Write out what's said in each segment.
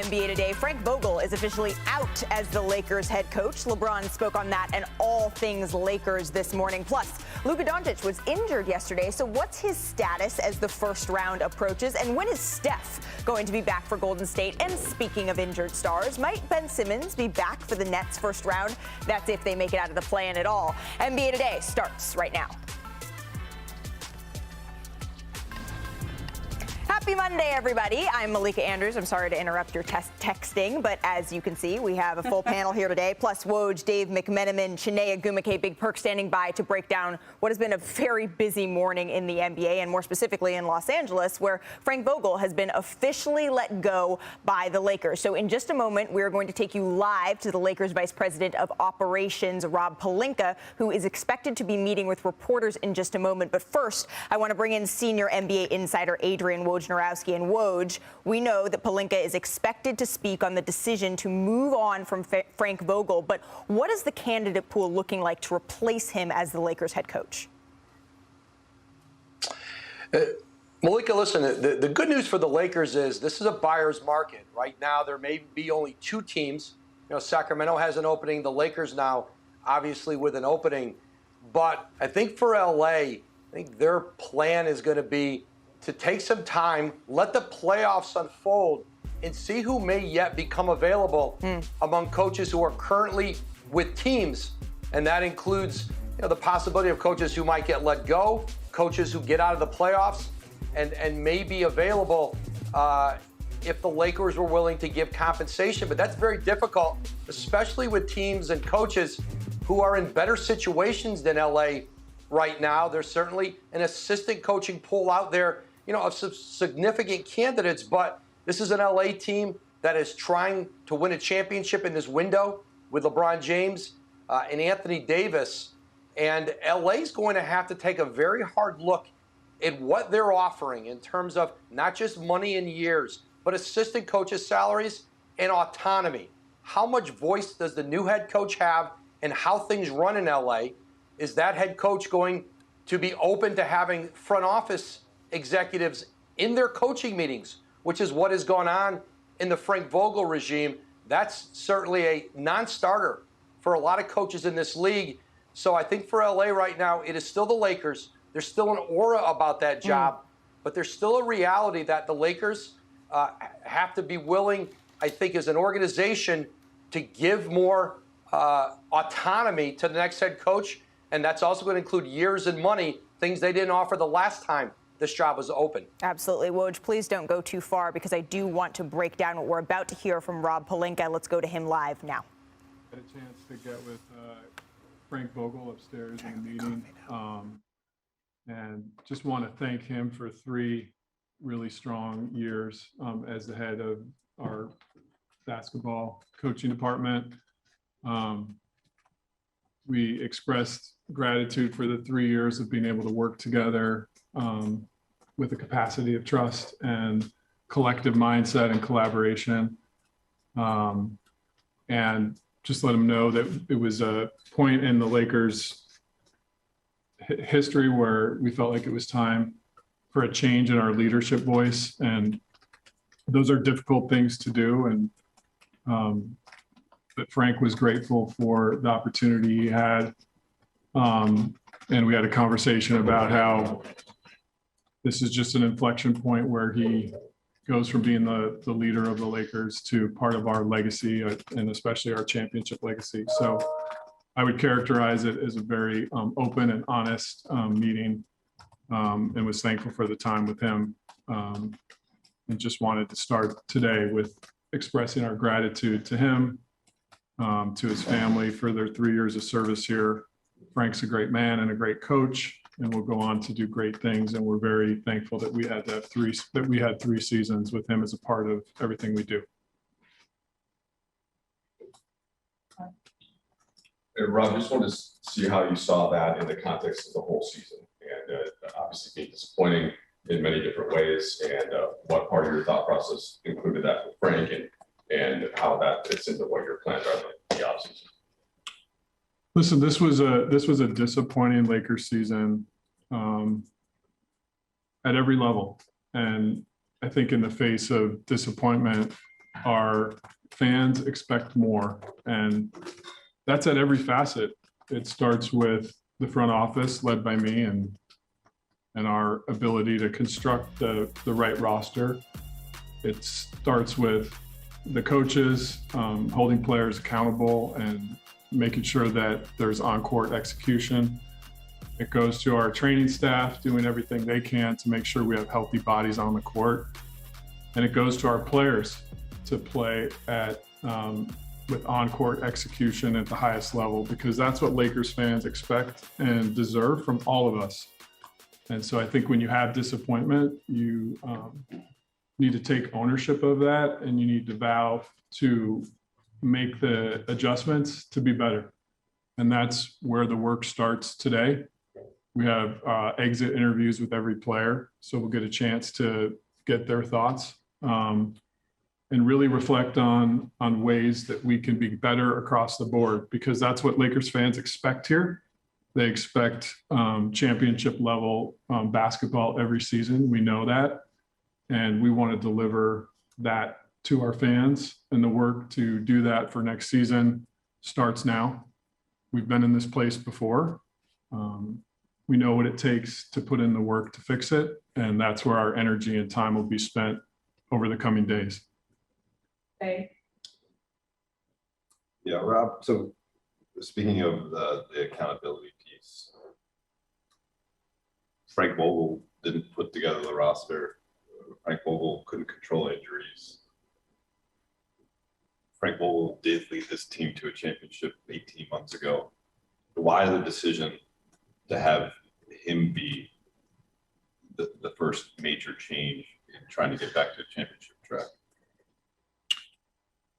NBA Today, Frank Vogel is officially out as the Lakers head coach. LeBron spoke on that and all things Lakers this morning. Plus, Luka Doncic was injured yesterday, so what's his status as the first round approaches? And when is Steph going to be back for Golden State? And speaking of injured stars, might Ben Simmons be back for the Nets first round? That's if they make it out of the play-in at all. NBA Today starts right now. Happy Monday, everybody. I'm Malika Andrews. I'm sorry to interrupt your texting, but as you can see, we have a full panel here today, plus Woj, Dave McMenamin, Chiney Agumake, Big Perk standing by to break down what has been a very busy morning in the NBA, and more specifically in Los Angeles, where Frank Vogel has been officially let go by the Lakers. So in just a moment, we're going to take you live to the Lakers Vice President of Operations, Rob Pelinka, who is expected to be meeting with reporters in just a moment. But first, I want to bring in senior NBA insider Adrian Woj. And Woj, we know that Pelinka is expected to speak on the decision to move on from Frank Vogel, but what is the candidate pool looking like to replace him as the Lakers head coach? Malika, listen, the good news for the Lakers is this is a buyer's market. Right now, there may be only two teams. You know, Sacramento has an opening. The Lakers now, obviously, with an opening. But I think for LA, I think their plan is going to be to take some time, let the playoffs unfold, and see who may yet become available among coaches who are currently with teams. And that includes, you know, the possibility of coaches who might get let go, coaches who get out of the playoffs, and may be available if the Lakers were willing to give compensation. But that's very difficult, especially with teams and coaches who are in better situations than LA right now. There's certainly an assistant coaching pool out there, you know, of some significant candidates, but this is an LA team that is trying to win a championship in this window with LeBron James and Anthony Davis. And LA is going to have to take a very hard look at what they're offering in terms of not just money and years, but assistant coaches' salaries and autonomy. How much voice does the new head coach have and how things run in LA? Is that head coach going to be open to having front office executives in their coaching meetings, which is what has gone on in the Frank Vogel regime? That's certainly a non-starter for a lot of coaches in this league. So I think for LA right now, it is still the Lakers. There's still an aura about that job, but there's still a reality that the Lakers have to be willing, I think, as an organization to give more autonomy to the next head coach. And that's also going to include years and money, things they didn't offer the last time this job was open. Absolutely. Woj, please don't go too far because I do want to break down what we're about to hear from Rob Pelinka. Let's go to him live now. I had a chance to get with Frank Vogel upstairs in the meeting, and just want to thank him for 3 really strong years as the head of our basketball coaching department. We expressed gratitude for the 3 years of being able to work together with a capacity of trust and collective mindset and collaboration. And just let them know that it was a point in the Lakers history where we felt like it was time for a change in our leadership voice. And those are difficult things to do. And but Frank was grateful for the opportunity he had. And we had a conversation about how this is just an inflection point where he goes from being the leader of the Lakers to part of our legacy, and especially our championship legacy. So I would characterize it as a very open and honest meeting, and was thankful for the time with him. And just wanted to start today with expressing our gratitude to him, to his family for their 3 years of service here. Frank's a great man and a great coach, and will go on to do great things. And we're very thankful that we had three seasons with him as a part of everything we do. Hey, Rob, just wanted to see how you saw that in the context of the whole season, and obviously being disappointing in many different ways, and what part of your thought process included that with Frank, and how that fits into what your plans are in the offseason. Listen, this was a disappointing Lakers season at every level, and I think in the face of disappointment, our fans expect more. And that's at every facet. It starts with the front office led by me and our ability to construct the right roster. It starts with the coaches holding players accountable and making sure that there's on-court execution. It goes to our training staff doing everything they can to make sure we have healthy bodies on the court. And it goes to our players to play at with on-court execution at the highest level, because that's what Lakers fans expect and deserve from all of us. And so I think when you have disappointment, you need to take ownership of that, and you need to vow to make the adjustments to be better. And that's where the work starts today. We have exit interviews with every player, so we'll get a chance to get their thoughts and really reflect on ways that we can be better across the board, because that's what Lakers fans expect here. They expect championship level basketball every season. We know that. And we want to deliver that to our fans. And the work to do that for next season starts now. We've been in this place before. We know what it takes to put in the work to fix it. And that's where our energy and time will be spent over the coming days. Okay. Yeah, Rob, so speaking of the accountability piece, Frank Vogel didn't put together the roster. Frank Vogel couldn't control injuries. Frank Vogel did lead this team to a championship 18 months ago. Why the decision to have him be the first major change in trying to get back to a championship track?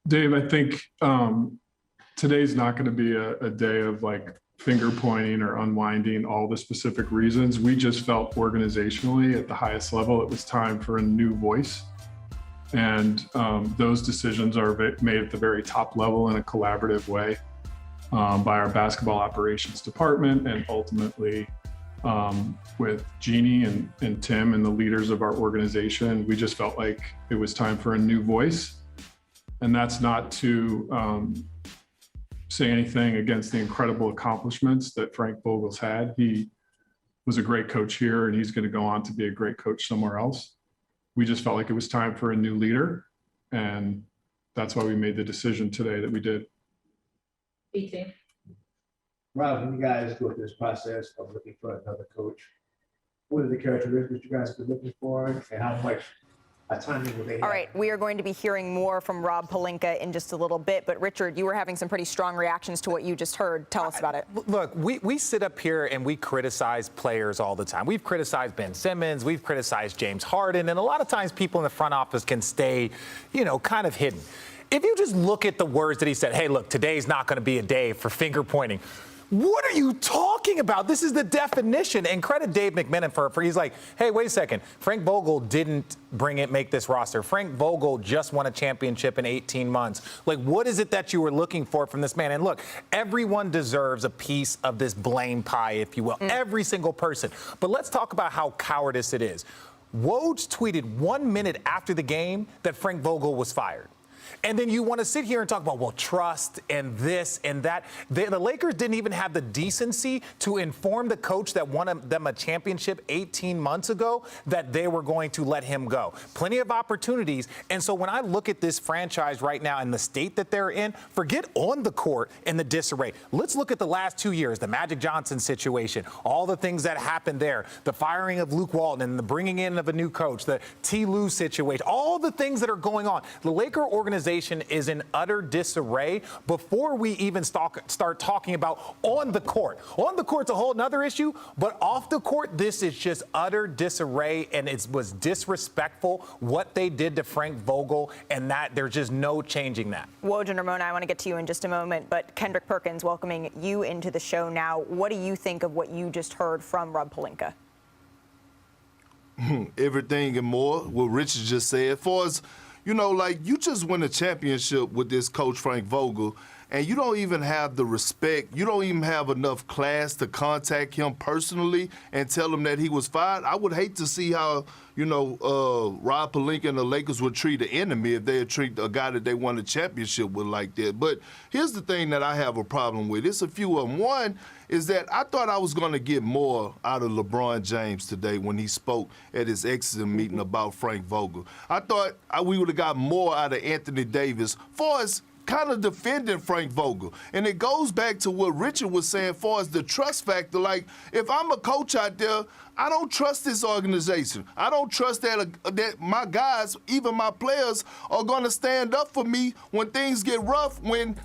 Dave, I think today's not going to be a day of like finger pointing or unwinding all the specific reasons. We just felt organizationally at the highest level, it was time for a new voice. And those decisions are made at the very top level in a collaborative way by our basketball operations department, and ultimately with Jeannie and Tim and the leaders of our organization. We just felt like it was time for a new voice. And that's not to say anything against the incredible accomplishments that Frank Vogel's had. He was a great coach here, and he's going to go on to be a great coach somewhere else. We just felt like it was time for a new leader, and that's why we made the decision today that we did. BT. Rob, when you guys go through this process of looking for another coach, what are the characteristics you guys have been looking for, and how much timing will they have? All right, we are going to be hearing more from Rob Pelinka in just a little bit, but Richard, you were having some pretty strong reactions to what you just heard. Tell us about it. Look, we sit up here and we criticize players all the time. We've criticized Ben Simmons, we've criticized James Harden, and a lot of times people in the front office can stay, kind of hidden. If you just look at the words that he said, hey, look, today's not going to be a day for finger pointing. What are you talking about? This is the definition. And credit Dave McMenamin for he's like, hey, wait a second. Frank Vogel didn't make this roster. Frank Vogel just won a championship in 18 months. Like, what is it that you were looking for from this man? And look, everyone deserves a piece of this blame pie, if you will. Every single person. But let's talk about how cowardice it is. Woj tweeted 1 minute after the game that Frank Vogel was fired. And then you want to sit here and talk about, well, trust and this and that. The Lakers didn't even have the decency to inform the coach that won them a championship 18 months ago that they were going to let him go. Plenty of opportunities. And so when I look at this franchise right now and the state that they're in, forget on the court and the disarray. Let's look at the last 2 years, the Magic Johnson situation, all the things that happened there, the firing of Luke Walton and the bringing in of a new coach, the T. Lue situation, all the things that are going on. The Laker organization is in utter disarray before we even start talking about on the court. On the court's a whole nother issue, but off the court, this is just utter disarray, and it was disrespectful what they did to Frank Vogel, and that there's just no changing that. Woj and Ramona, I want to get to you in just a moment, but Kendrick Perkins, welcoming you into the show now. What do you think of what you just heard from Rob Pelinka? Everything and more, what Richard just said. For us, you just won a championship with this coach, Frank Vogel, and you don't even have the respect, you don't even have enough class to contact him personally and tell him that he was fired, I would hate to see how, Rob Pelinka and the Lakers would treat an enemy if they would treat a guy that they won a championship with like that. But here's the thing that I have a problem with. It's a few of them. One is that I thought I was going to get more out of LeBron James today when he spoke at his exit meeting about Frank Vogel. I thought we would have got more out of Anthony Davis for us kind of defending Frank Vogel. And it goes back to what Richard was saying for as the trust factor. Like, if I'm a coach out there, I don't trust this organization. I don't trust that my guys, even my players, are going to stand up for me when things get rough, when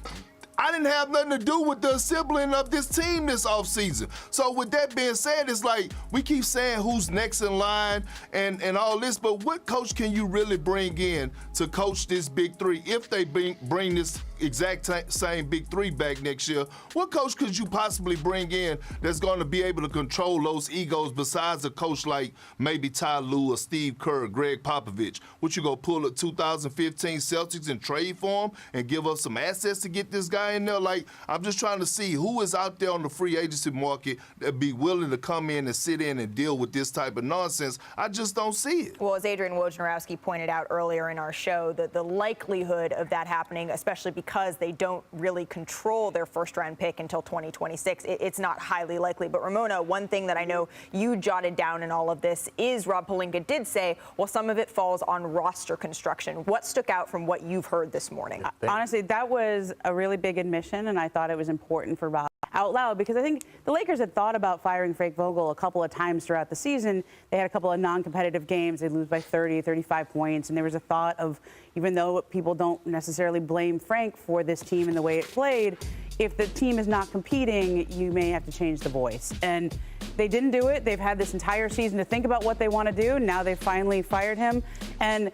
I didn't have nothing to do with the assembling of this team this offseason. So with that being said, it's like we keep saying who's next in line and all this, but what coach can you really bring in to coach this big three if they bring this exact same big three back next year? What coach could you possibly bring in that's going to be able to control those egos besides a coach like maybe Ty Lue or Steve Kerr, Greg Popovich? What, you go pull a 2015 Celtics and trade for him and give us some assets to get this guy in there? Like, I'm just trying to see who is out there on the free agency market that be willing to come in and sit in and deal with this type of nonsense. I just don't see it. Well, as Adrian Wojnarowski pointed out earlier in our show, the likelihood of that happening, especially because they don't really control their first-round pick until 2026, it's not highly likely. But Ramona, one thing that I know you jotted down in all of this is Rob Pelinka did say, well, some of it falls on roster construction. What stuck out from what you've heard this morning? Honestly, that was a really big admission, and I thought it was important for Rob out loud, because I think the Lakers had thought about firing Frank Vogel a couple of times throughout the season. They had a couple of non-competitive games. They'd lose by 30, 35 points, and there was a thought of, even though people don't necessarily blame Frank for this team and the way it played, if the team is not competing, you may have to change the voice. And they didn't do it. They've had this entire season to think about what they want to do. Now they've finally fired him. And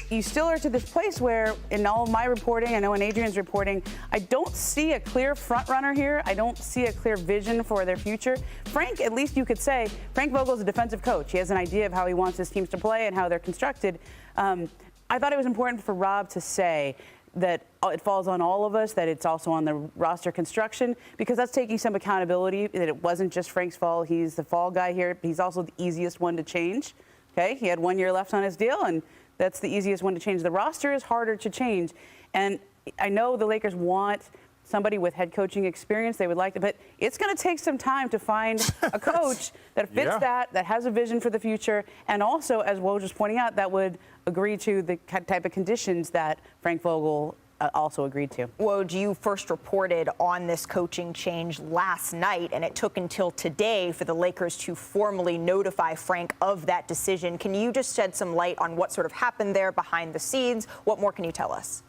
you still are to this place where, in all of my reporting, I know in Adrian's reporting, I don't see a clear front runner here. I don't see a clear vision for their future. Frank, at least you could say, Frank Vogel's a defensive coach. He has an idea of how he wants his teams to play and how they're constructed. I thought it was important for Rob to say that it falls on all of us, that it's also on the roster construction, because that's taking some accountability, that it wasn't just Frank's fault. He's the fall guy here. He's also the easiest one to change. Okay, he had 1 year left on his deal, and that's the easiest one to change. The roster is harder to change. And I know the Lakers want somebody with head coaching experience. They would like to, but it's going to take some time to find a coach that fits that has a vision for the future, and also, as Woj was pointing out, that would agree to the type of conditions that Frank Vogel also agreed to. Woj, you first reported on this coaching change last night, and it took until today for the Lakers to formally notify Frank of that decision. Can you just shed some light on what sort of happened there behind the scenes? What more can you tell us?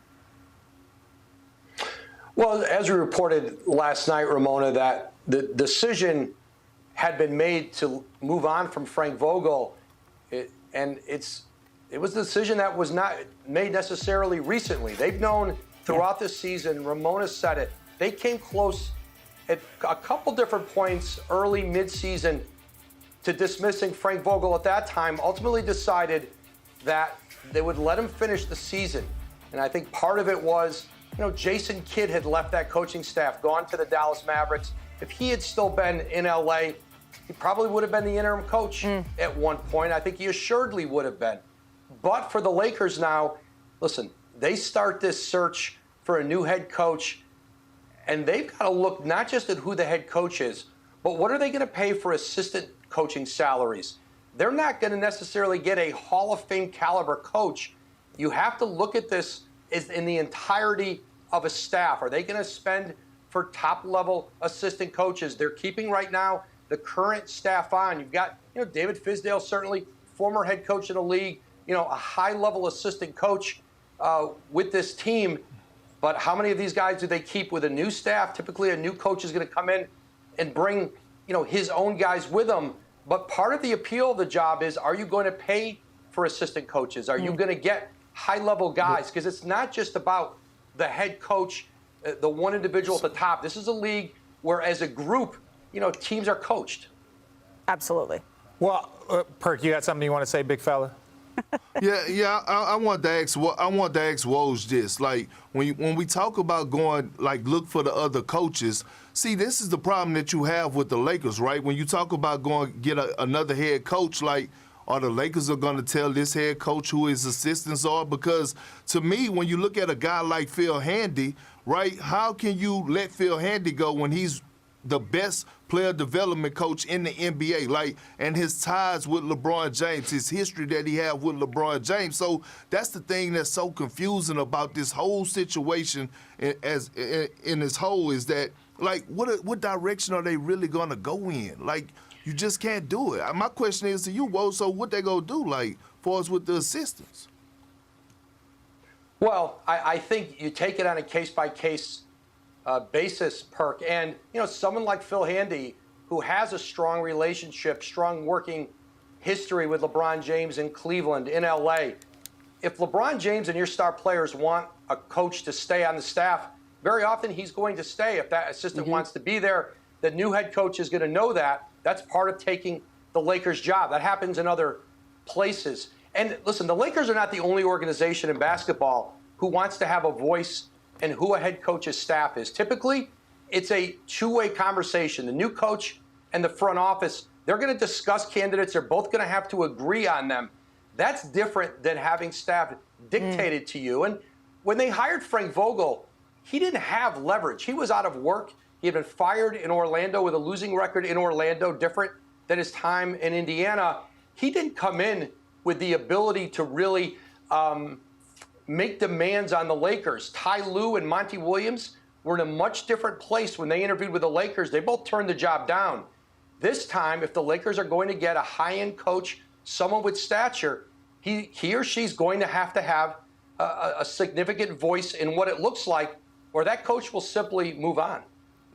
Well, as we reported last night, Ramona, that the decision had been made to move on from Frank Vogel, it was a decision that was not made necessarily recently. They've known throughout the season, Ramona said it, they came close at a couple different points early, mid-season to dismissing Frank Vogel at that time, ultimately decided that they would let him finish the season. And I think part of it was, Jason Kidd had left that coaching staff, gone to the Dallas Mavericks. If he had still been in LA, he probably would have been the interim coach at one point. I think he assuredly would have been. But for the Lakers now, listen, they start this search for a new head coach, and they've got to look not just at who the head coach is, but what are they going to pay for assistant coaching salaries? They're not going to necessarily get a Hall of Fame caliber coach. You have to look at this as in the entirety of a staff. Are they going to spend for top-level assistant coaches? They're keeping right now the current staff on. You've got, David Fizdale, certainly former head coach of the league, a high-level assistant coach with this team. But how many of these guys do they keep with a new staff? Typically, a new coach is going to come in and bring, his own guys with him. But part of the appeal of the job is, are you going to pay for assistant coaches? Are you going to get high-level guys? Because it's not just about the head coach, the one individual at the top. This is a league where, as a group, teams are coached. Absolutely. Well, Perk, you got something you want to say, big fella? I want to ask. I want to ask Woj this. Like when we talk about going, like look for the other coaches. See, this is the problem that you have with the Lakers, right? When you talk about going get another head coach, like are the Lakers are going to tell this head coach who his assistants are? Because to me, when you look at a guy like Phil Handy, right? How can you let Phil Handy go when he's the best player development coach in the NBA, like, and his ties with LeBron James, his history that he had with LeBron James. So that's the thing that's so confusing about this whole situation in this whole is that, like, what direction are they really going to go in? Like, you just can't do it. My question is to you, Woj, so what they going to do, like, for us with the assistants? Well, I think you take it on a case-by-case basis, Perk. And, someone like Phil Handy, who has a strong relationship, strong working history with LeBron James in Cleveland, in L.A., if LeBron James and your star players want a coach to stay on the staff, very often he's going to stay. If that assistant wants to be there, the new head coach is going to know that. That's part of taking the Lakers' job. That happens in other places. And listen, the Lakers are not the only organization in basketball who wants to have a voice and who a head coach's staff is. Typically, it's a two-way conversation. The new coach and the front office, they're going to discuss candidates. They're both going to have to agree on them. That's different than having staff dictated to you. And when they hired Frank Vogel, he didn't have leverage. He was out of work. He had been fired in Orlando with a losing record in Orlando, different than his time in Indiana. He didn't come in with the ability to really make demands on the Lakers. Ty Lue and Monty Williams were in a much different place when they interviewed with the Lakers. They both turned the job down. This time, if the Lakers are going to get a high-end coach, someone with stature, he or she's going to have a significant voice in what it looks like, or that coach will simply move on.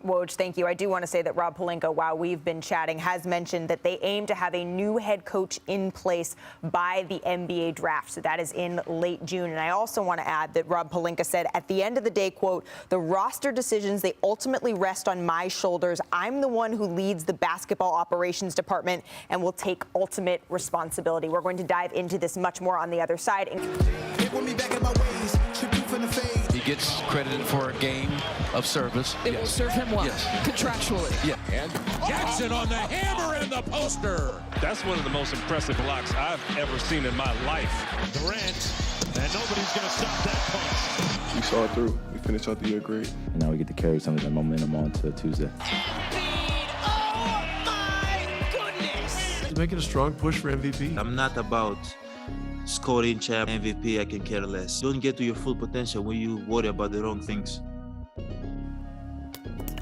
Woj, thank you. I do want to say that Rob Pelinka, while we've been chatting, has mentioned that they aim to have a new head coach in place by the NBA draft. So that is in late June. And I also want to add that Rob Pelinka said, at the end of the day, quote, the roster decisions, they ultimately rest on my shoulders. I'm the one who leads the basketball operations department and will take ultimate responsibility. We're going to dive into this much more on the other side. He gets credited for a game of service. It will serve him well, contractually. Yeah. And Jackson on the hammer and the poster. That's one of the most impressive blocks I've ever seen in my life. Durant, and nobody's going to stop that punch. We saw it through. We finished out the year great. And now we get to carry some of that momentum on to Tuesday. Oh, my goodness! He's making a strong push for MVP. I'm not about scoring champ, MVP, I can care less. Don't get to your full potential when you worry about the wrong things.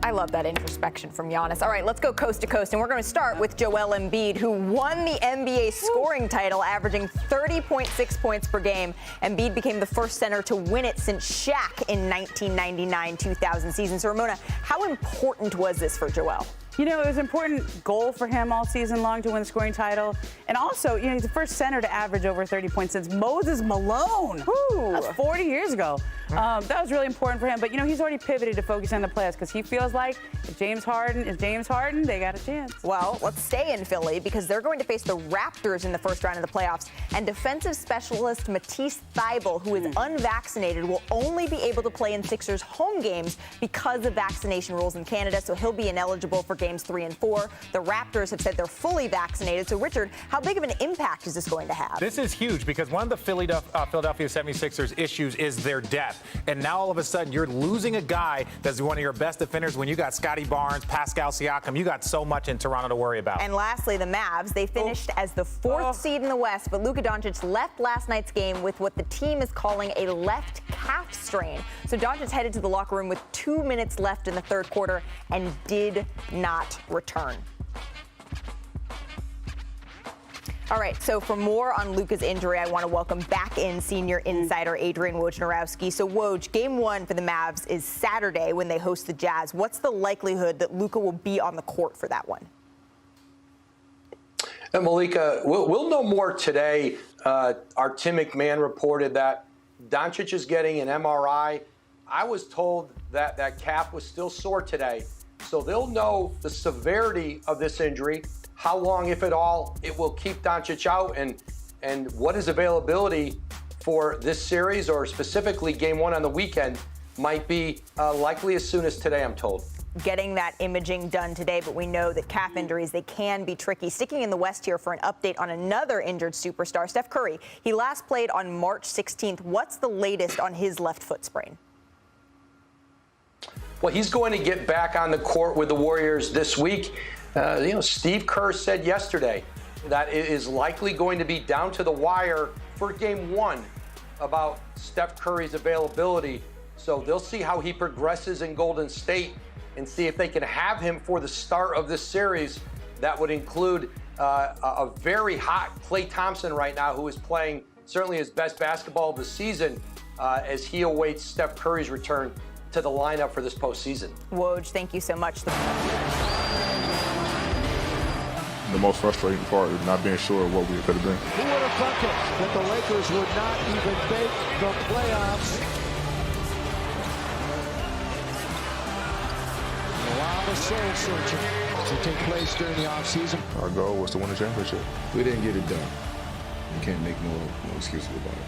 I love that introspection from Giannis. All right, let's go coast to coast, and we're going to start with Joel Embiid, who won the NBA scoring title, averaging 30.6 points per game. Embiid became the first center to win it since Shaq in 1999-2000 season. So, Ramona, how important was this for Joel? You know, it was an important goal for him all season long to win the scoring title. And also, you know, he's the first center to average over 30 points since Moses Malone. Ooh. That was 40 years ago. That was really important for him. But, you know, he's already pivoted to focus on the playoffs because he feels like if James Harden, they got a chance. Well, let's stay in Philly because they're going to face the Raptors in the first round of the playoffs. And defensive specialist Matisse Thybulle, who is unvaccinated, will only be able to play in Sixers home games because of vaccination rules in Canada. So he'll be ineligible for games 3 and 4. The Raptors have said they're fully vaccinated. So, Richard, how big of an impact is this going to have? This is huge because one of the Philadelphia 76ers issues is their depth. And now all of a sudden you're losing a guy that's one of your best defenders when you got Scotty Barnes, Pascal Siakam. You got so much in Toronto to worry about. And lastly, the Mavs. They finished as the 4th seed in the West, but Luka Doncic left last night's game with what the team is calling a left calf strain. So Doncic headed to the locker room with 2 minutes left in the third quarter and did not return. All right, so for more on Luka's injury, I want to welcome back in senior insider Adrian Wojnarowski. So, Woj, game 1 for the Mavs is Saturday when they host the Jazz. What's the likelihood that Luka will be on the court for that one? And Malika, we'll know more today. Our Tim McMahon reported that Doncic is getting an MRI. I was told that that calf was still sore today. So they'll know the severity of this injury, how long, if at all, it will keep Doncic out. And and what his availability for this series, or specifically game one on the weekend, might be likely as soon as today, I'm told. Getting that imaging done today, but we know that calf injuries, they can be tricky. Sticking in the West here for an update on another injured superstar, Steph Curry. He last played on March 16th. What's the latest on his left foot sprain? Well, he's going to get back on the court with the Warriors this week. Steve Kerr said yesterday that it is likely going to be down to the wire for game one about Steph Curry's availability. So they'll see how he progresses in Golden State and see if they can have him for the start of this series. That would include a very hot Klay Thompson right now, who is playing certainly his best basketball of the season as he awaits Steph Curry's return to the lineup for this postseason. Woj, thank you so much. The most frustrating part is not being sure of what we could have been. Who would have thunk it that the Lakers would not even make the playoffs? A lot of soul searching to take place during the offseason. Our goal was to win a championship. We didn't get it done. You can't make no excuses about it.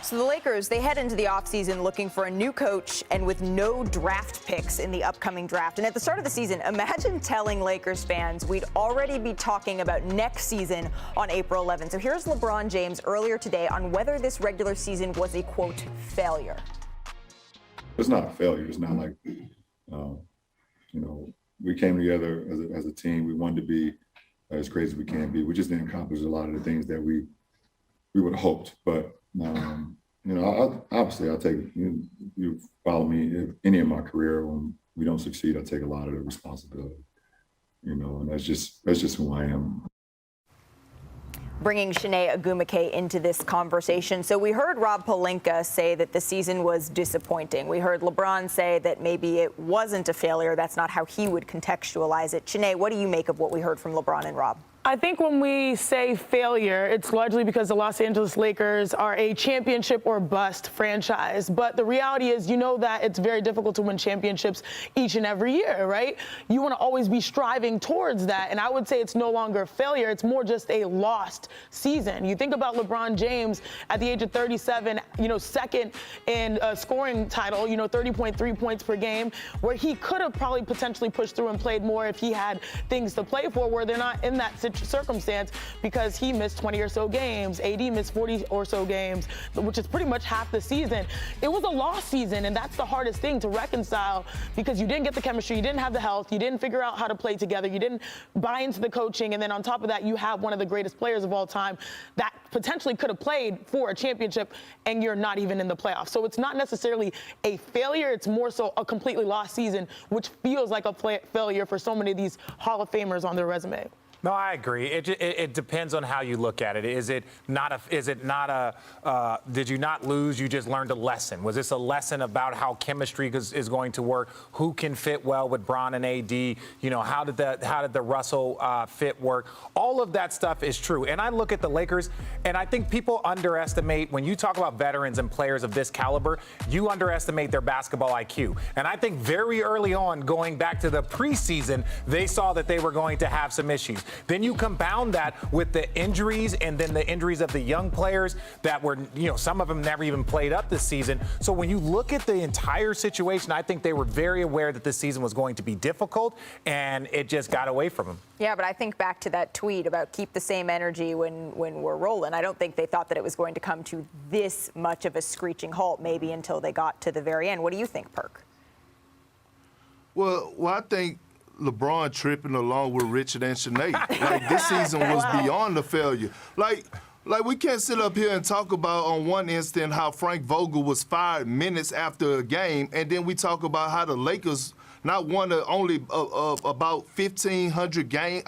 So the Lakers, they head into the offseason looking for a new coach and with no draft picks in the upcoming draft. And at the start of the season, imagine telling Lakers fans we'd already be talking about next season on April 11th. So here's LeBron James earlier today on whether this regular season was a, quote, failure. It's not a failure. It's not like, we came together as a team. We wanted to be as great as we can be. We just didn't accomplish a lot of the things that we would have hoped. But obviously, I'll take you follow me. If any of my career, when we don't succeed, I take a lot of the responsibility. And that's just who I am. Bringing Chiney Ogwumike into this conversation. So we heard Rob Pelinka say that the season was disappointing. We heard LeBron say that maybe it wasn't a failure. That's not how he would contextualize it. Chiney, what do you make of what we heard from LeBron and Rob? I think when we say failure, it's largely because the Los Angeles Lakers are a championship or bust franchise. But the reality is, that it's very difficult to win championships each and every year, right? You want to always be striving towards that. And I would say it's no longer a failure. It's more just a lost season. You think about LeBron James at the age of 37, second in a scoring title, 30.3 points per game, where he could have probably potentially pushed through and played more if he had things to play for, where they're not in that circumstance because he missed 20 or so games. AD missed 40 or so games, which is pretty much half the season. It was a lost season, and that's the hardest thing to reconcile because you didn't get the chemistry, you didn't have the health, you didn't figure out how to play together, you didn't buy into the coaching, and then on top of that, you have one of the greatest players of all time that potentially could have played for a championship, and you're not even in the playoffs. So it's not necessarily a failure, it's more so a completely lost season, which feels like a failure for so many of these Hall of Famers on their resume. No, I agree. It depends on how you look at it. Did you not lose? You just learned a lesson. Was this a lesson about how chemistry is going to work? Who can fit well with Bron and AD? How did the Russell fit work? All of that stuff is true. And I look at the Lakers, and I think people underestimate, when you talk about veterans and players of this caliber, you underestimate their basketball IQ. And I think very early on, going back to the preseason, they saw that they were going to have some issues. Then you compound that with the injuries and then the injuries of the young players that were, some of them never even played up this season. So when you look at the entire situation, I think they were very aware that this season was going to be difficult, and it just got away from them. Yeah, but I think back to that tweet about keep the same energy when we're rolling. I don't think they thought that it was going to come to this much of a screeching halt, maybe until they got to the very end. What do you think, Perk? Well, I think LeBron tripping along with Richard and Chiney. Like, this season was beyond the failure. Like we can't sit up here and talk about on one instant how Frank Vogel was fired minutes after a game, and then we talk about how the Lakers not won only about 1,500 games.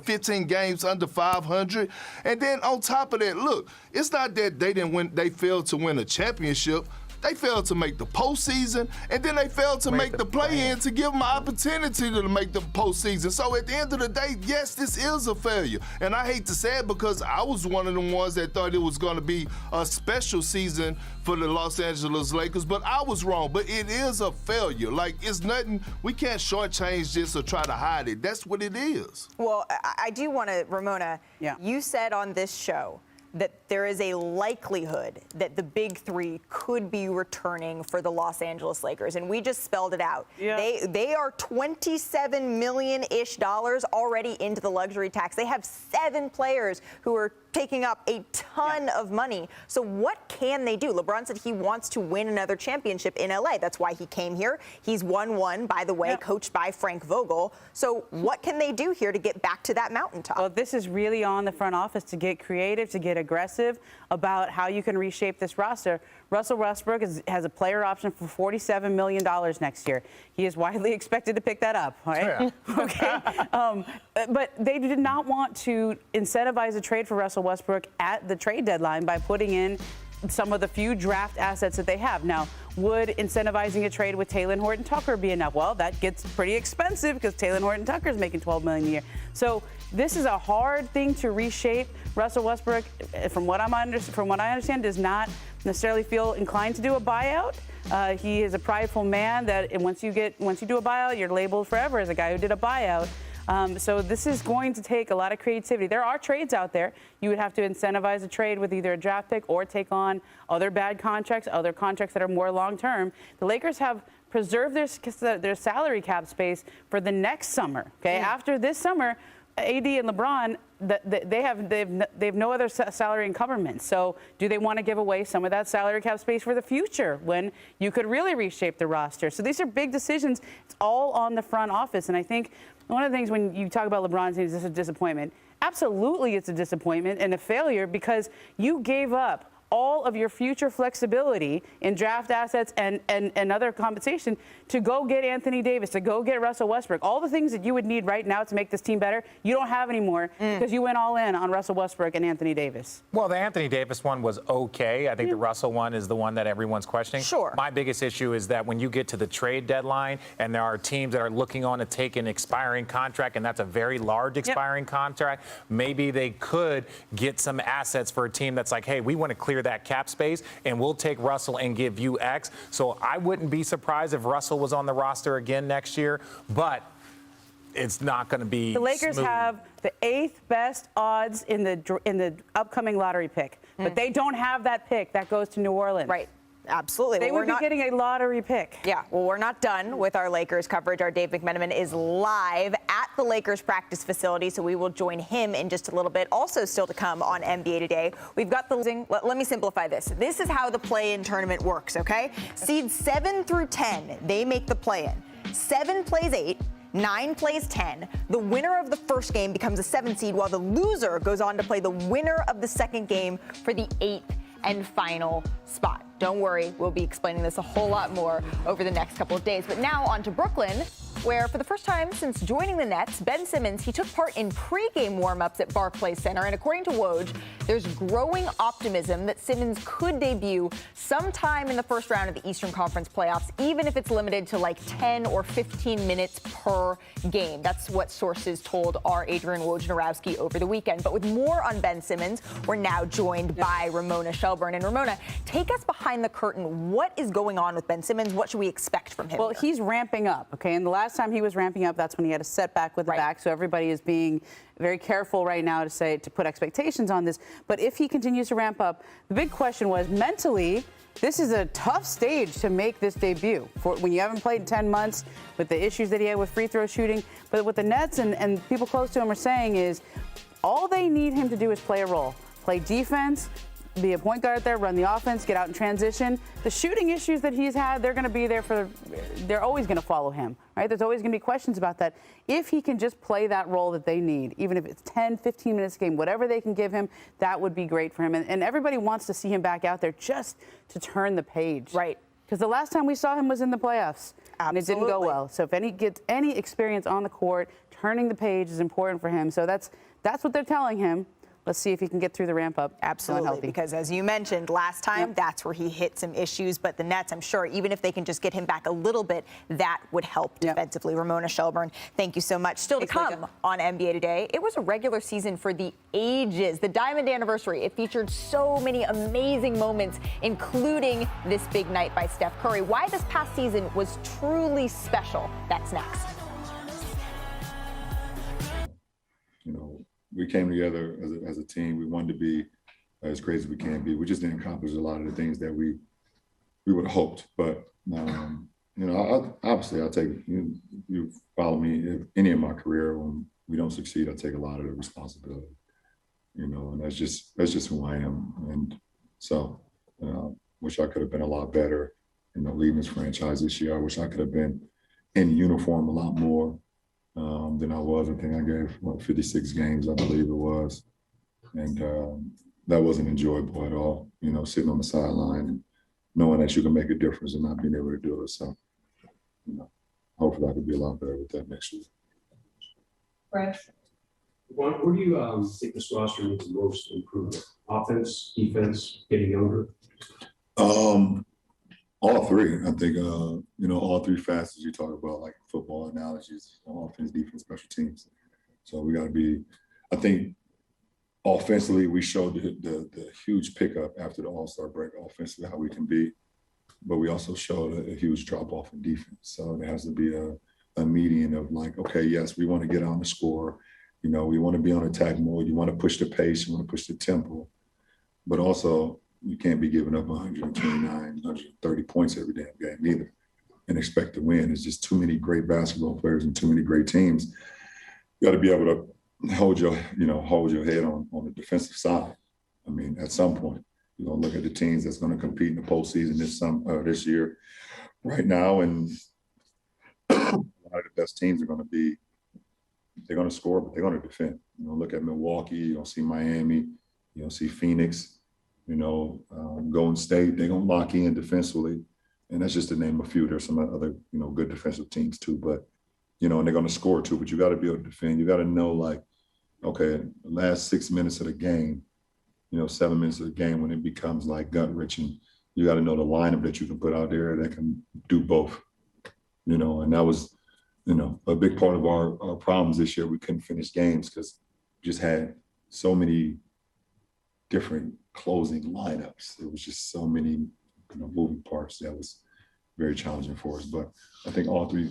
15 games under 500. And then on top of that, look, it's not that they didn't win. They failed to win a championship. They failed to make the postseason, and then they failed to make the play-in to give them an opportunity to make the postseason. So at the end of the day, yes, this is a failure. And I hate to say it because I was one of the ones that thought it was going to be a special season for the Los Angeles Lakers, but I was wrong. But it is a failure. Like, it's nothing, we can't shortchange this or try to hide it. That's what it is. Well, I do want to, Ramona, you said on this show that there is a likelihood that the big three could be returning for the Los Angeles Lakers, and we just spelled it out. Yeah. They are $27 million-ish already into the luxury tax. They have 7 players who are taking up a ton of money. So what can they do? LeBron said he wants to win another championship in LA. That's why he came here. He's won one, by the way, coached by Frank Vogel. So what can they do here to get back to that mountaintop? Well, this is really on the front office to get creative, to get aggressive about how you can reshape this roster. Russell Westbrook has a player option for $47 million next year. He is widely expected to pick that up, right? Okay. But they did not want to incentivize a trade for Russell Westbrook at the trade deadline by putting in some of the few draft assets that they have. Now, would incentivizing a trade with Taylor Horton-Tucker be enough? Well, that gets pretty expensive because Taylor Horton-Tucker is making $12 million a year. So this is a hard thing to reshape. Russell Westbrook, from what I understand, does not necessarily feel inclined to do a buyout. He is a prideful man that once you do a buyout, you're labeled forever as a guy who did a buyout. So this is going to take a lot of creativity. There are trades out there. You would have to incentivize a trade with either a draft pick or take on other bad contracts, other contracts that are more long-term. The Lakers have preserved their salary cap space for the next summer. Okay, after this summer, AD and LeBron, they have no other salary encumbrance. So do they want to give away some of that salary cap space for the future when you could really reshape the roster? So these are big decisions. It's all on the front office. And I think one of the things when you talk about LeBron saying this is a disappointment, absolutely it's a disappointment and a failure because you gave up all of your future flexibility in draft assets and other compensation to go get Anthony Davis, to go get Russell Westbrook. All the things that you would need right now to make this team better, you don't have anymore because you went all in on Russell Westbrook and Anthony Davis. Well, the Anthony Davis one was okay. I think the Russell one is the one that everyone's questioning. Sure. My biggest issue is that when you get to the trade deadline and there are teams that are looking on to take an expiring contract, and that's a very large expiring contract, maybe they could get some assets for a team that's like, hey, we want to clear that cap space and we'll take Russell and give you X. So I wouldn't be surprised if Russell was on the roster again next year, but it's not going to be the Lakers smooth. Have the 8th best odds in the upcoming lottery pick, but they don't have that pick. That goes to New Orleans. Right. Absolutely. They would be getting a lottery pick. Yeah, well, we're not done with our Lakers coverage. Our Dave McMenamin is live at the Lakers practice facility, so we will join him in just a little bit. Also still to come on NBA Today, we've got the losing. Let me simplify this. This is how the play-in tournament works, okay? Seeds 7 through 10, they make the play-in. 7 plays 8. 9 plays 10. The winner of the first game becomes a 7 seed, while the loser goes on to play the winner of the second game for the 8th and final spot. Don't worry, we'll be explaining this a whole lot more over the next couple of days. But now on to Brooklyn, where for the first time since joining the Nets, Ben Simmons, he took part in pregame warm-ups at Barclays Center. And according to Woj, there's growing optimism that Simmons could debut sometime in the first round of the Eastern Conference playoffs, even if it's limited to like 10 or 15 minutes per game. That's what sources told our Adrian Wojnarowski over the weekend. But with more on Ben Simmons, we're now joined by Ramona Shelburne. And Ramona, take us behind the curtain. What is going on with Ben Simmons? What should we expect from him? Well, he's ramping up, okay? And the last time he was ramping up, that's when he had a setback with the back. So everybody is being very careful right now to put expectations on this. But if he continues to ramp up, the big question was mentally, this is a tough stage to make this debut for when you haven't played in 10 months with the issues that he had with free throw shooting. But what the Nets and people close to him are saying is all they need him to do is play a role, play defense, be a point guard there, run the offense, get out in transition. The shooting issues that he's had, they're going to be there they're always going to follow him, right? There's always going to be questions about that. If he can just play that role that they need, even if it's 10, 15 minutes a game, whatever they can give him, that would be great for him. And everybody wants to see him back out there just to turn the page. Right. Because the last time we saw him was in the playoffs. Absolutely. And it didn't go well. So if he gets any experience on the court, turning the page is important for him. So that's what they're telling him. let's see if he can get through the ramp up. Absolutely, because as you mentioned last time, that's where he hit some issues. But the Nets, I'm sure, even if they can just get him back a little bit, that would help defensively. Ramona Shelburne, thank you so much. Still to come on NBA Today, it was a regular season for the ages. The Diamond Anniversary, it featured so many amazing moments, including this big night by Steph Curry. Why this past season was truly special. That's next. You know, we came together as a team. We wanted to be as great as we can be. We just didn't accomplish a lot of the things that we would have hoped. But you know, obviously, I'll take you follow me. If any of my career, when we don't succeed, I take a lot of the responsibility. You know, and that's just who I am. And so, wish I could have been a lot better. You know, leading this franchise this year. I wish I could have been in uniform a lot more than I was. I think I gave 56 games, I believe it was, and that wasn't enjoyable at all. You know, sitting on the sideline and knowing that you can make a difference and not being able to do it. So, you know, hopefully I could be a lot better with that next year. Brett? Where do you think this roster needs the most improvement? Offense, defense, getting younger? All three. I think, you know, all three facets you talk about, like football analogies, offense, defense, special teams. So we got to be, I think, offensively, we showed the huge pickup after the All-Star break, offensively, how we can be. But we also showed a huge drop-off in defense. So there has to be a median of like, okay, yes, we want to get on the score. You know, we want to be on attack mode. You want to push the pace. You want to push the tempo. But also, you can't be giving up 129, 130 points every damn game either and expect to win. There's just too many great basketball players and too many great teams. You got to be able to hold your head on the defensive side. I mean, at some point, you're going to look at the teams that's going to compete in the postseason this year right now. And a lot of the best teams are going to be, they're going to score, but they're going to defend. You know, look at Milwaukee, you don't see Miami, you don't see Phoenix. You know, Golden State, they're going to lock in defensively. And that's just to name a few. There's some other, you know, good defensive teams too. But, you know, and they're going to score too. But you got to be able to defend. You got to know, like, okay, the last 6 minutes of the game, you know, 7 minutes of the game when it becomes like gut-wrenching, you got to know the lineup that you can put out there that can do both. You know, and that was, you know, a big part of our problems this year. We couldn't finish games because we just had so many different closing lineups. There was just so many, you know, moving parts that was very challenging for us. But I think all three,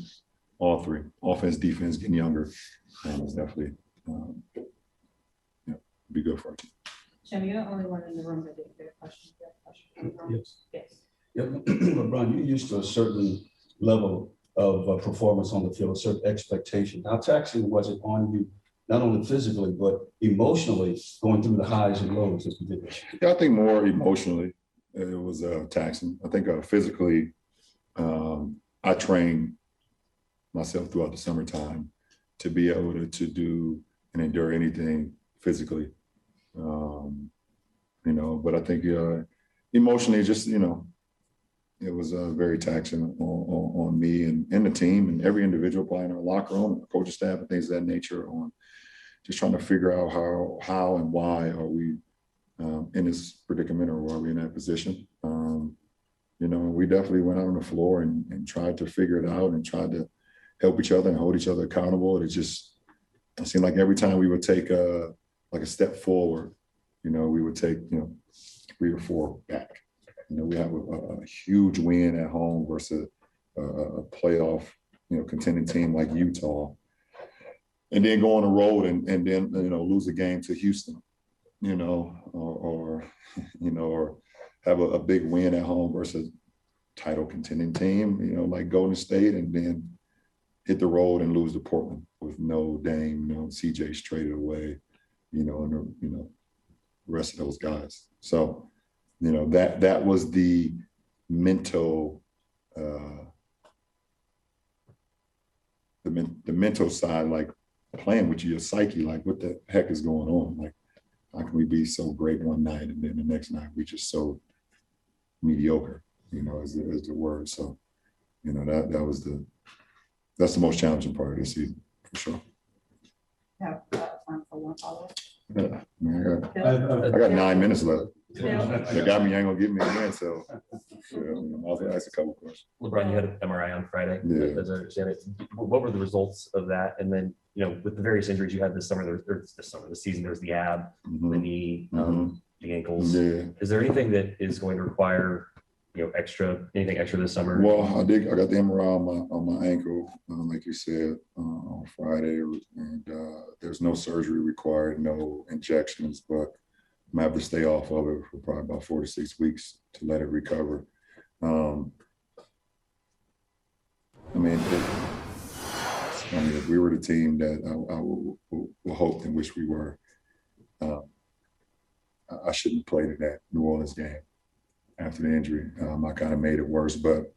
offense, defense, getting younger, is definitely, you know, be good for our team. Jim, you're the only one in the room that didn't get a question. Yes. Yep. LeBron, you're used to a certain level of performance on the field, a certain expectation. How taxing was it on you, not only physically, but emotionally, going through the highs and lows as you did this year? Yeah, I think more emotionally, it was taxing. I think physically, I trained myself throughout the summertime to be able to do and endure anything physically. You know, but I think emotionally, just, you know, it was very taxing on me and the team and every individual playing in our locker room, our coaching staff, and things of that nature, on just trying to figure out how and why are we in this predicament, or are we in that position. You know, we definitely went out on the floor and tried to figure it out and tried to help each other and hold each other accountable. It seemed like every time we would take like a step forward, you know, we would take, you know, 3 or 4 back. You know, we have a huge win at home versus a playoff, you know, contending team like Utah, and then go on the road and then, you know, lose a game to Houston, you know, or you know, or have a big win at home versus title contending team, you know, like Golden State, and then hit the road and lose to Portland with no Dame, you know, CJ's traded away, you know, and you know, the rest of those guys. So, you know, that was the mental, the mental side, like playing with your psyche, like what the heck is going on? Like, how can we be so great one night and then the next night we just so mediocre, you know, is the word. So, you know, that's the most challenging part of the season, for sure. Have time for one follow-up. Yeah, man, I got 9 minutes left. They got me, ain't gonna get me again, so I'll ask a couple questions. LeBron, you had an MRI on Friday, as I understand it. What were the results of that? And then, with the various injuries you had this season, there's the ab, the knee, the ankles. Yeah. Is there anything that is going to require, anything extra this summer? Well, I got the MRI on my ankle, like you said, on Friday, and there's no surgery required, no injections, but I'm gonna have to stay off of it for probably about 4 to 6 weeks to let it recover. If we were the team that I would hoped and wish we were, I shouldn't have played in that New Orleans game after the injury. I kind of made it worse, but